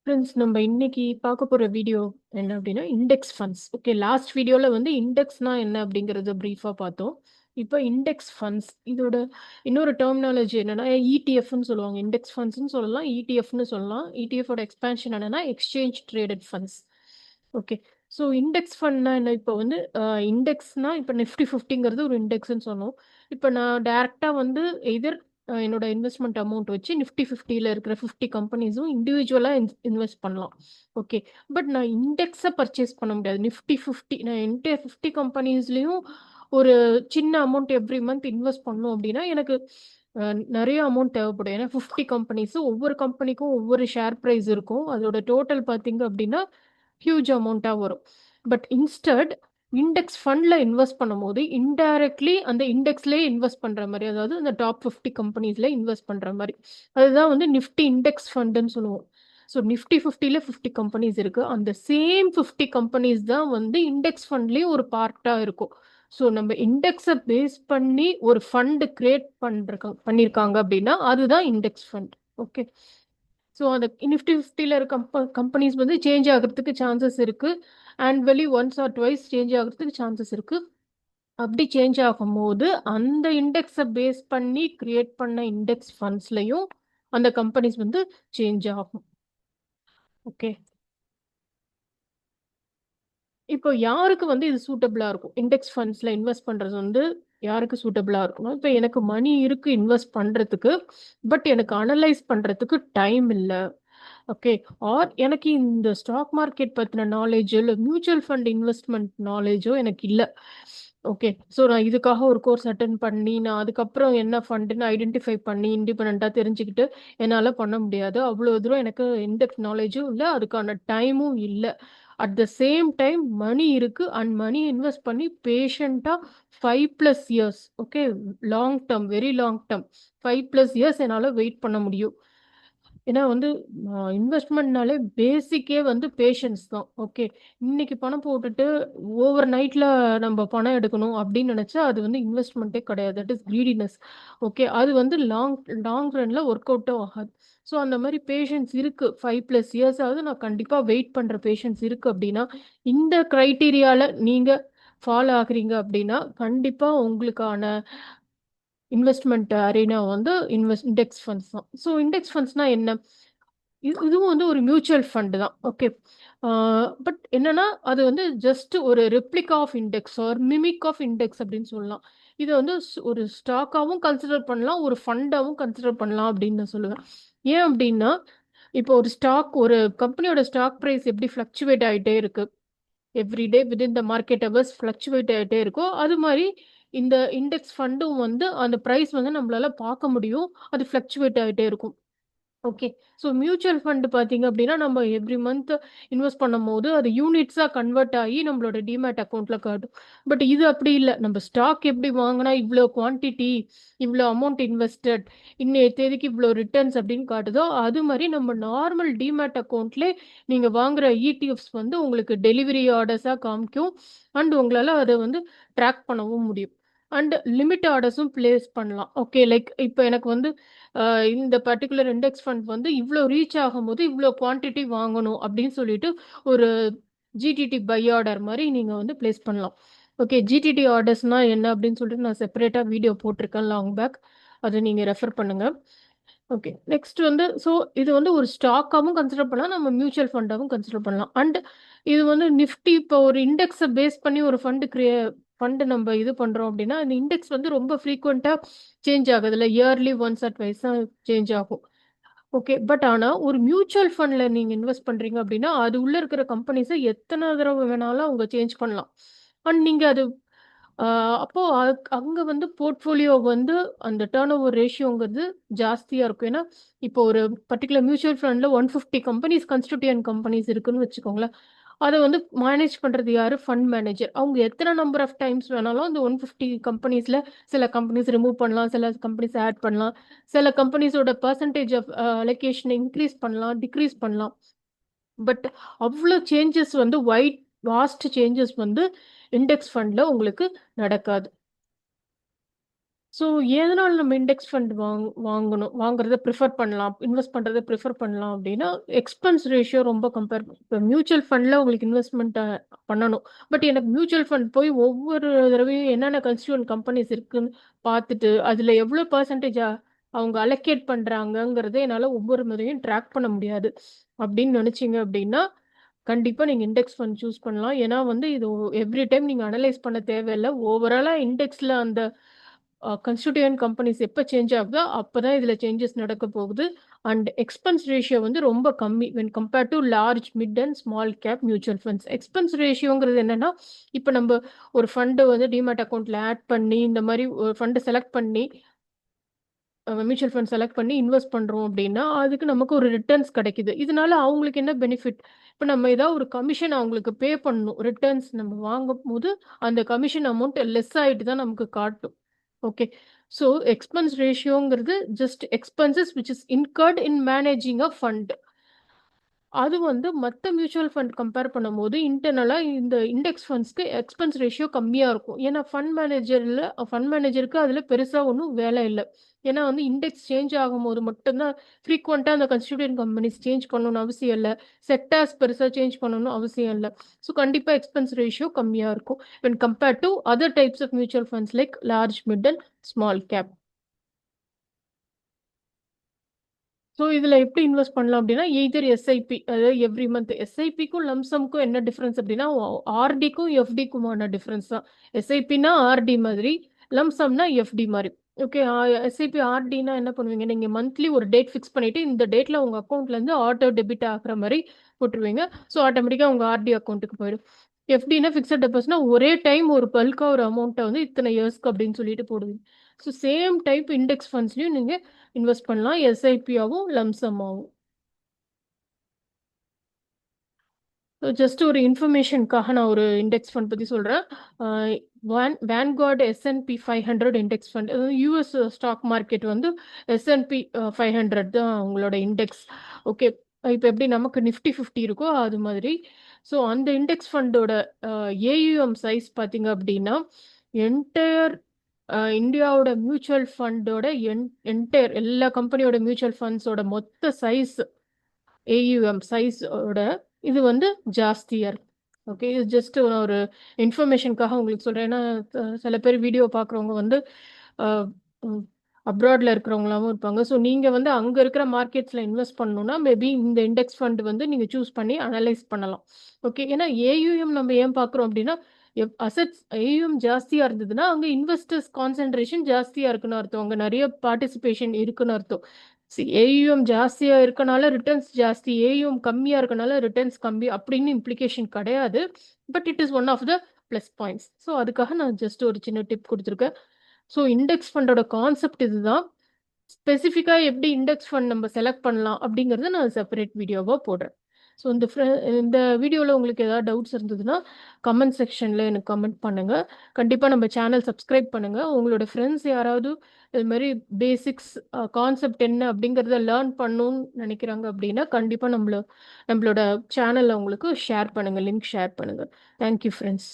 Friends நம்ம இன்னைக்கு பார்க்க போற வீடியோ என்ன அப்படின்னா இண்டெக்ஸ் ஃபண்ட்ஸ். ஓகே, லாஸ்ட் வீடியோல வந்து இண்டெக்ஸ்னா என்ன அப்படிங்கறத பிரீஃபா பார்த்தோம். இப்போ இண்டெக்ஸ் ஃபண்ட்ஸ் இதோட இன்னொரு டெர்மினாலஜி என்னன்னா இடிஎஃப்னு சொல்லுவாங்க. இண்டெக்ஸ் ஃபண்ட்ஸ்னு சொல்லலாம், இடிஎஃப்னு சொல்லலாம். இடிஎஃபோட எக்ஸ்பேன்ஷன் என்னன்னா exchange traded funds. Okay, so index ஃபண்ட்னா என்ன? இப்போ வந்து இண்டெக்ஸ்னா இப்போ நிஃப்டி ஃபிஃப்டிங்கிறது ஒரு இண்டெக்ஸ்ன்னு சொன்னோம். இப்போ நான் டைரக்டா வந்து எதர் என்னோட இன்வெஸ்ட்மெண்ட் அமௌண்ட் வச்சு நிஃப்டி ஃபிஃப்டியில் இருக்கிற 50 கம்பெனிஸும் இண்டிவிஜுவலாக இன்வெஸ்ட் பண்ணலாம். ஓகே, பட் நான் இண்டெக்ஸை பர்ச்சேஸ் பண்ண முடியாது. நிஃப்டி ஃபிஃப்டி நான் என்கிட்ட 50 கம்பெனிஸ்லேயும் ஒரு சின்ன அமௌண்ட் எவ்ரி மந்த் இன்வெஸ்ட் பண்ணணும் அப்படின்னா எனக்கு நிறைய அமௌண்ட் தேவைப்படும். ஏன்னா 50 கம்பெனிஸ், ஒவ்வொரு கம்பெனிக்கும் ஒவ்வொரு ஷேர் ப்ரைஸ் இருக்கும். அதோட டோட்டல் பார்த்தீங்க அப்படின்னா ஹியூஜ் அமௌண்ட்டாக வரும். பட் இன்ஸ்டட் இண்டெக்ஸ் ஃபண்ட்ல இன்வெஸ்ட் பண்ணும்போது இன்டைரக்ட்லி அந்த இண்டெக்ஸ்லேயே இன்வெஸ்ட் பண்ற மாதிரி, அதாவது அந்த டாப் 50 கம்பெனிஸ்ல இன்வெஸ்ட் பண்ற மாதிரி, அதுதான் வந்து நிஃப்டி இண்டெக்ஸ் ஃபண்டுன்னு சொல்லுவோம். ஸோ நிஃப்டி ஃபிஃப்டியில் 50 கம்பெனிஸ் இருக்கு. அந்த சேம் 50 கம்பெனிஸ் தான் வந்து இண்டெக்ஸ் ஃபண்ட்லேயும் ஒரு பார்ட்டா இருக்கும். ஸோ நம்ம இண்டெக்ஸை பேஸ் பண்ணி ஒரு ஃபண்ட் கிரியேட் பண்ணியிருக்காங்க அப்படின்னா அதுதான் இண்டெக்ஸ் ஃபண்ட். ஓகே, ஸோ அந்த நிஃப்டி ஃபிஃப்டியில் இருக்க கம்பெனிஸ் வந்து சேஞ்ச் ஆகிறதுக்கு சான்சஸ் இருக்கு. Annually once R twice change ஆகிறதுக்கு சான்சஸ் இருக்கு. அப்படி சேஞ்ச் ஆகும்போது அந்த இண்டெக்ஸை பேஸ் பண்ணி கிரியேட் பண்ண இண்டெக்ஸ் ஃபண்ட்ஸ்லையும் அந்த கம்பெனிஸ் வந்து சேஞ்ச் ஆகும். ஓகே, இப்போ யாருக்கு வந்து இது சூட்டபிளா இருக்கும்? இண்டெக்ஸ் ஃபண்ட்ஸ்ல இன்வெஸ்ட் பண்றது வந்து யாருக்கு சூட்டபிளா இருக்கும்? இப்போ எனக்கு மணி இருக்கு இன்வெஸ்ட் பண்றதுக்கு, பட் எனக்கு அனலைஸ் பண்றதுக்கு டைம் இல்லை. ஓகே, ஆர் எனக்கு இந்த ஸ்டாக் மார்க்கெட் பத்தின நாலேஜ் இல்லை மியூச்சுவல் ஃபண்ட் இன்வெஸ்ட்மெண்ட் நாலேஜோ எனக்கு இல்லை. ஓகே, ஸோ நான் இதுக்காக ஒரு கோர்ஸ் அட்டன் பண்ணி நான் அதுக்கப்புறம் என்ன ஃபண்டுன்னு ஐடென்டிஃபை பண்ணி இண்டிபெண்ட்டாக தெரிஞ்சுக்கிட்டு என்னால் பண்ண முடியாது. அவ்வளோ தூரம் எனக்கு எந்த நாலேஜும் இல்லை, அதுக்கான டைமும் இல்லை. அட் த சேம் டைம் மணி இருக்கு அண்ட் மணி இன்வெஸ்ட் பண்ணி பேஷண்டா 5+ years, okay, long term, very long term, 5+ years என்னால் வெயிட் பண்ண முடியும். ஏன்னா வந்து இன்வெஸ்ட்மெண்ட்னாலே பேசிக்கே வந்து பேஷன்ஸ் தான். ஓகே, இன்னைக்கு பணம் போட்டுட்டு ஓவர் நைட்ல நம்ம பணம் எடுக்கணும் அப்படின்னு நினைச்சா அது வந்து இன்வெஸ்ட்மெண்ட்டே கிடையாது. That is greediness. ஓகே, அது வந்து லாங் லாங் ரன்ல ஒர்க் அவுட்டும் ஆகாது. ஸோ அந்த மாதிரி பேஷன்ஸ் இருக்கு. 5+ இயர்ஸ் ஆகுது நான் கண்டிப்பா வெயிட் பண்ற பேஷன்ஸ் இருக்கு அப்படின்னா இந்த கிரைட்டீரியால நீங்க ஃபாலோ ஆகுறீங்க அப்படின்னா கண்டிப்பா உங்களுக்கான இன்வெஸ்ட்மெண்ட் அரேனா வந்து இண்டெக்ஸ் ஃபண்ட்ஸ் தான். ஸோ இண்டெக்ஸ் ஃபண்ட்ஸ்னா என்ன? இதுவும் வந்து ஒரு மியூச்சுவல் ஃபண்ட் தான். ஓகே, பட் என்னன்னா அது வந்து ஜஸ்ட் ஒரு replica of index or mimic of index அப்படின்னு சொல்லலாம். இதை வந்து ஒரு ஸ்டாக்காகவும் கன்சிடர் பண்ணலாம், ஒரு ஃபண்டாகவும் கன்சிடர் பண்ணலாம் அப்படின்னு நான் சொல்லுவேன். ஏன் அப்படின்னா இப்போ ஒரு கம்பெனியோட ஸ்டாக் ப்ரைஸ் எப்படி ஃப்ளக்சுவேட் ஆகிட்டே இருக்கு, everyday within the market hours fluctuate ஆகிட்டே இருக்கோ, அது மாதிரி இந்த இண்டெக்ஸ் ஃபண்டும் வந்து அந்த ப்ரைஸ் வந்து நம்மளால பார்க்க முடியும், அது ஃப்ளக்சுவேட் ஆகிட்டே இருக்கும். ஓகே, ஸோ மியூச்சுவல் ஃபண்ட் பார்த்தீங்க அப்படின்னா நம்ம எவ்ரி மந்த் இன்வெஸ்ட் பண்ணும்போது அது யூனிட்ஸாக கன்வெர்ட் ஆகி நம்மளோட டிமேட் அக்கௌண்ட்ல காட்டும். பட் இது அப்படி இல்லை. நம்ம ஸ்டாக் எப்படி வாங்கினா இவ்வளோ குவான்டிட்டி, இவ்வளோ அமௌண்ட் இன்வெஸ்டட், இன்னைய தேதிக்கு இவ்வளோ ரிட்டர்ன்ஸ் அப்படின்னு காட்டுதோ அது மாதிரி நம்ம நார்மல் டிமேட் அக்கௌண்ட்ல நீங்கள் வாங்குற இடிஎஃப்ஸ் வந்து உங்களுக்கு டெலிவரி ஆர்டர்ஸாக காமிக்கும். அண்ட் உங்களால் அதை வந்து ட்ராக் பண்ணவும் முடியும். அண்ட் லிமிட் ஆர்டர்ஸும் பிளேஸ் பண்ணலாம். ஓகே, லைக் இப்போ எனக்கு வந்து இந்த பர்டிகுலர் இண்டெக்ஸ் ஃபண்ட் வந்து இவ்வளோ ரீச் ஆகும்போது இவ்வளோ குவான்டிட்டி வாங்கணும் அப்படின்னு சொல்லிட்டு ஒரு ஜிடிடி பை ஆர்டர் மாதிரி நீங்கள் வந்து பிளேஸ் பண்ணலாம். ஓகே, ஜிடிடி ஆர்டர்ஸ்னா என்ன அப்படின்னு சொல்லிட்டு நான் செப்பரேட்டாக வீடியோ போட்டிருக்கேன் லாங் பேக், அதை நீங்கள் ரெஃபர் பண்ணுங்க. ஓகே, நெக்ஸ்ட் வந்து ஸோ இது வந்து ஒரு ஸ்டாக்காகவும் கன்சிடர் பண்ணலாம், நம்ம மியூச்சுவல் ஃபண்டாகவும் கன்சிடர் பண்ணலாம். அண்ட் இது வந்து நிஃப்டி இப்போ ஒரு இண்டெக்ஸை பேஸ் பண்ணி ஒரு ஃபண்டு நம்ம இது பண்றோம் அப்படின்னா அந்த இண்டெக்ஸ் வந்து ரொம்ப ஃப்ரீக்வெண்ட்டாக சேஞ்ச் ஆகுது இல்லை, இயர்லி ஒன்ஸ் ஆர் ட்வைஸ் தான் சேஞ்ச் ஆகும். ஓகே, பட் ஆனால் ஒரு மியூச்சுவல் ஃபண்டில் நீங்கள் இன்வெஸ்ட் பண்ணுறீங்க அப்படின்னா அது உள்ளே இருக்கிற கம்பெனிஸை எத்தனை தடவை வேணாலும் அவங்க சேஞ்ச் பண்ணலாம். அண்ட் நீங்கள் அது அப்போ அங்கே வந்து போர்ட்ஃபோலியோ வந்து அந்த டேர்ன் ஓவர் ரேஷியோங்கிறது ஜாஸ்தியாக இருக்கும். ஏன்னா இப்போ ஒரு பர்டிகுலர் மியூச்சுவல் ஃபண்டில் 150 கம்பெனிஸ் கன்ஸ்டிடியூயன்ட் கம்பெனிஸ் இருக்குன்னு வச்சுக்கோங்களேன். அதை வந்து மேனேஜ் பண்ணுறது யாரு? Fund manager. அவங்க எத்தனை நம்பர் ஆஃப் டைம்ஸ் வேணாலும் அந்த 150 கம்பெனிஸில் சில கம்பெனிஸ் ரிமூவ் பண்ணலாம், சில கம்பெனிஸ் ஆட் பண்ணலாம், சில கம்பெனிஸோட பர்சன்டேஜ் ஆஃப் அலோகேஷனை இன்க்ரீஸ் பண்ணலாம், டிக்ரீஸ் பண்ணலாம். பட் அவ்வளோ சேஞ்சஸ் வந்து வாஸ்ட் சேஞ்சஸ் வந்து இண்டெக்ஸ் ஃபண்டில் உங்களுக்கு நடக்காது. ஸோ எதனால நம்ம இண்டெக்ஸ் ஃபண்ட் வாங்குறத ப்ரிஃபர் பண்ணலாம், இன்வெஸ்ட் பண்ணுறத ப்ரிஃபர் பண்ணலாம் அப்படின்னா, எக்ஸ்பென்ஸ் ரேஷியோ ரொம்ப கம்பேர். இப்போ மியூச்சுவல் ஃபண்டில் உங்களுக்கு இன்வெஸ்ட்மெண்ட் பண்ணணும். பட் எனக்கு மியூச்சுவல் ஃபண்ட் போய் ஒவ்வொரு தடவையும் என்னென்ன கன்ஸ்டியூவன்ட் கம்பெனிஸ் இருக்குன்னு பார்த்துட்டு அதில் எவ்வளோ பர்சன்டேஜ் அவங்க அலோகேட் பண்ணுறாங்கங்கிறத என்னால் ஒவ்வொரு முறையும் ட்ராக் பண்ண முடியாது. அப்படின்னு நினச்சிங்க அப்படின்னா கண்டிப்பாக நீங்கள் இண்டெக்ஸ் ஃபண்ட் சூஸ் பண்ணலாம். ஏன்னா வந்து இது எவ்ரி டைம் நீங்கள் அனலைஸ் பண்ண தேவையில்லை. ஓவராலாக இண்டெக்ஸில் அந்த கன்ஸ்டியூட்டிவன்ட் கம்பெனிஸ் எப்போ சேஞ்ச் ஆகுதோ அப்போ தான் இதில் சேஞ்சஸ் நடக்க போகுது. அண்ட் எக்ஸ்பென்ஸ் ரேஷியோ வந்து ரொம்ப கம்மி when compared to large mid and small cap mutual funds. Expense ரேஷியோங்கிறது என்னன்னா, இப்போ நம்ம ஒரு ஃபண்டு வந்து டிமேட் அக்கௌண்ட்டில் ஆட் பண்ணி இந்த மாதிரி ஒரு ஃபண்டை செலக்ட் பண்ணி மியூச்சுவல் ஃபண்ட் செலக்ட் பண்ணி இன்வெஸ்ட் பண்ணுறோம் அப்படின்னா அதுக்கு நமக்கு ஒரு ரிட்டர்ன்ஸ் கிடைக்குது. இதனால அவங்களுக்கு என்ன பெனிஃபிட்? இப்போ நம்ம ஏதாவது ஒரு கமிஷன் அவங்களுக்கு பே பண்ணணும். ரிட்டர்ன்ஸ் நம்ம வாங்கும் போது அந்த கமிஷன் அமௌண்ட் லெஸ் ஆகிட்டு தான் நமக்கு காட்டும். ஓகே. ஸோ எக்ஸ்பென்ஸ் ரேஷியோங்கிறது just expenses which is incurred in managing a fund. அது வந்து மற்ற மியூச்சுவல் ஃபண்ட் கம்பேர் பண்ணும்போது இன்டர்னலாக இந்த இண்டெக்ஸ் ஃபண்ட்ஸ்க்கு எக்ஸ்பென்ஸ் ரேஷியோ கம்மியாக இருக்கும். ஏன்னா ஃபண்ட் மேனேஜருக்கு அதில் பெருசாக ஒன்றும் வேலை இல்லை. ஏன்னா வந்து இண்டெக்ஸ் சேஞ்ச் ஆகும்போது மட்டும்தான் ஃப்ரீக்வெண்ட்டாக அந்த கன்ஸ்டியூட்டிவன்ட் கம்பெனிஸ் சேஞ்ச் பண்ணணும்னு அவசியம் இல்லை. செக்டார்ஸ் பெருசாக சேஞ்ச் பண்ணணும்னு அவசியம் இல்லை. ஸோ கண்டிப்பாக எக்ஸ்பென்ஸ் ரேஷியோ கம்மியாக இருக்கும் when compared to other types of mutual funds like large, mid and small cap. So இதில் எப்படி இன்வெஸ்ட் பண்ணலாம் அப்படின்னா எய்தர் எஸ்ஐபி, அதாவது எவ்ரி மந்த். எஸ்ஐபிக்கும் லம்சம்க்கும் என்ன டிஃப்ரென்ஸ் அப்படின்னா ஆர்டிக்கும் எஃப்டிக்குமான டிஃப்ரென்ஸ் தான். எஸ்ஐபினா ஆர்டி மாதிரி, லம்சம்னா எஃப்டி மாதிரி. ஓகே. எஸ்ஐபி ஆர்டினா என்ன பண்ணுவீங்க, நீங்கள் மந்த்லி ஒரு டேட் ஃபிக்ஸ் பண்ணிவிட்டு இந்த டேட்டில் உங்கள் அக்கௌண்ட்லேருந்து ஆட்டோ டெபிட் ஆகிற மாதிரி போட்டுருவீங்க. ஸோ ஆட்டோமேட்டிக்காக உங்கள் ஆர்டி அக்கௌண்ட்டுக்கு போயிடும். எஃப்டினா ஃபிக்ஸட் டெபாசிட்னா ஒரே டைம் ஒரு பல்காக ஒரு அமௌண்ட்டை வந்து இத்தனை இயர்ஸ்க்கு அப்படின்னு சொல்லிட்டு போடுவீங்க. ஸோ சேம் டைப் இண்டெக்ஸ் ஃபண்ட்ஸ்லையும் நீங்கள் இன்வெஸ்ட் பண்ணலாம், எஸ்ஐபியாவும் லம்சமாகவும். ஜஸ்ட் ஒரு இன்ஃபர்மேஷனுக்காக நான் ஒரு இண்டெக்ஸ் ஃபண்ட் பற்றி சொல்கிறேன். Vanguard S&P 500 index fund. US stock market வந்து S&P 500 தான் அவங்களோட இண்டெக்ஸ். ஓகே. இப்போ எப்படி நமக்கு நிஃப்டி 50 இருக்கோ அது மாதிரி. ஸோ அந்த இண்டெக்ஸ் ஃபண்டோட ஏயுஎம் சைஸ் பார்த்தீங்க அப்படின்னா என்டையர் இந்தியாவோட மியூச்சுவல் ஃபண்டோட என்டையர் எல்லா கம்பெனியோட மியூச்சுவல் ஃபண்ட்ஸோட மொத்த சைஸ், ஏயுஎம் சைஸோட இது வந்து ஜாஸ்தியாக இருக்கு. ஓகே. இது ஜஸ்ட் ஒரு இன்ஃபர்மேஷனுக்காக உங்களுக்கு சொல்கிறேன். ஏன்னா சில பேர் வீடியோ பார்க்குறவங்க வந்து அப்ராடில் இருக்கிறவங்களாவும் இருப்பாங்க. ஸோ நீங்கள் வந்து அங்கே இருக்கிற மார்க்கெட்ஸில் இன்வெஸ்ட் பண்ணணுன்னா மேபி இந்த இண்டெக்ஸ் ஃபண்ட் வந்து நீங்கள் சூஸ் பண்ணி அனலைஸ் பண்ணலாம். ஓகே. ஏன்னா ஏயுஎம் நம்ம ஏன் பார்க்குறோம் அப்படின்னா அசட்ஸ் ஏயுஎம் ஜாஸ்தியாக இருந்ததுன்னா அங்கே இன்வெஸ்டர்ஸ் கான்சென்ட்ரேஷன் ஜாஸ்தியாக இருக்குன்னு அர்த்தம். அங்கே நிறைய பார்ட்டிசிபேஷன் இருக்குன்னு அர்த்தம். ஏயுஎம் ஜாஸ்தியாக இருக்கனால ரிட்டர்ன்ஸ் ஜாஸ்தி, ஏயுஎம் கம்மியாக இருக்கனால ரிட்டர்ன்ஸ் கம்மி அப்படின்னு இம்ப்ளிகேஷன் கிடையாது. But it is one of the plus points. So அதுக்காக நான் ஜஸ்ட் ஒரு சின்ன டிப் கொடுத்துருக்கேன். ஸோ இண்டெக்ஸ் ஃபண்டோட கான்செப்ட் இதுதான். ஸ்பெசிஃபிக்காக எப்படி இண்டெக்ஸ் ஃபண்ட் நம்ம செலக்ட் பண்ணலாம் அப்படிங்கிறத நான் செப்பரேட் வீடியோவாக போடுறேன். ஸோ இந்த வீடியோவில் உங்களுக்கு ஏதாவது டவுட்ஸ் இருந்ததுன்னா கமெண்ட் செக்ஷனில் எனக்கு கமெண்ட் பண்ணுங்கள். கண்டிப்பாக நம்ம சேனல் சப்ஸ்கிரைப் பண்ணுங்கள். உங்களோட ஃப்ரெண்ட்ஸ் யாராவது இது மாதிரி பேசிக்ஸ் கான்செப்ட் என்ன அப்படிங்கிறத லேர்ன் பண்ணணும்னு நினைக்கிறாங்க அப்படின்னா கண்டிப்பாக நம்மளோட சேனலில் உங்களுக்கு ஷேர் பண்ணுங்கள், லிங்க் ஷேர் பண்ணுங்கள். Thank you friends.